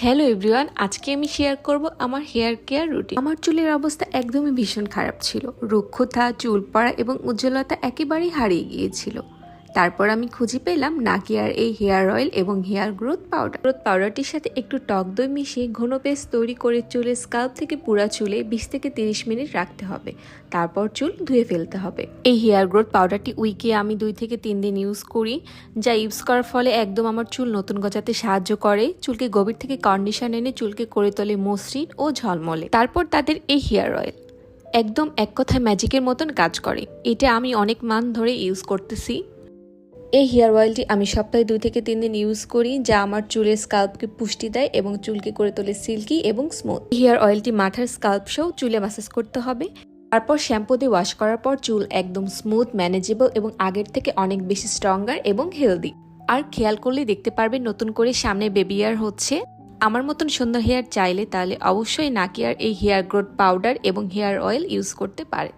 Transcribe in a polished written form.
Hello everyone, আজকে আমি share করব আমার হেয়ার কেয়ার রুটিন। আমার চুলের অবস্থা একদমই ভীষণ খারাপ ছিল। রুক্ষতা, চুল পড়া এবং উজ্জ্বলতা একেবারেই হারিয়ে গিয়েছিল। তারপর আমি খুঁজে পেলাম নাকিয়ার এই হেয়ার অয়েল এবং হেয়ার গ্রোথ পাউডারটির সাথে একটু টক দই মিশিয়ে ঘন পেস্ট তৈরি করে চুলের স্কাল্প থেকে পুরা চুলে 20 থেকে 30 মিনিট রাখতে হবে। তারপর চুল ধুয়ে ফেলতে হবে। এই হেয়ার গ্রোথ পাউডারটি উইকে আমি 2 থেকে 3 দিন ইউজ করি, যা ইউজ করার ফলে একদম আমার চুল নতুন গজাতে সাহায্য করে। চুলকে গভীর থেকে কন্ডিশন এনে চুলকে করে তোলে মসৃণ ও ঝলমলে। তারপর তাদের এই হেয়ার অয়েল একদম এক কথায় ম্যাজিকের মতন কাজ করে। এটা আমি অনেক মান ধরে ইউজ করতেছি। এই হেয়ার অয়েলটি আমি সপ্তাহে 2 থেকে 3 দিন ইউজ করি, যা আমার চুলের স্কাল্পকে পুষ্টি দেয় এবং চুলকে করে তোলে সিল্কি এবং স্মুথ। হেয়ার অয়েলটি মাথার স্কাল্প সহ চুলে ম্যাসাজ করতে হবে। তারপর শ্যাম্পু দিয়ে ওয়াশ করার পর চুল একদম স্মুথ, ম্যানেজেবল এবং আগের থেকে অনেক বেশি স্ট্রঙ্গার এবং হেলদি। আর খেয়াল করলে দেখতে পারবেন নতুন করে সামনে বেবি ইয়ার হচ্ছে। আমার মতন সুন্দর হেয়ার চাইলে তাহলে অবশ্যই নাকিয়ার এই হেয়ার গ্রোথ পাউডার এবং হেয়ার অয়েল ইউজ করতে পারে।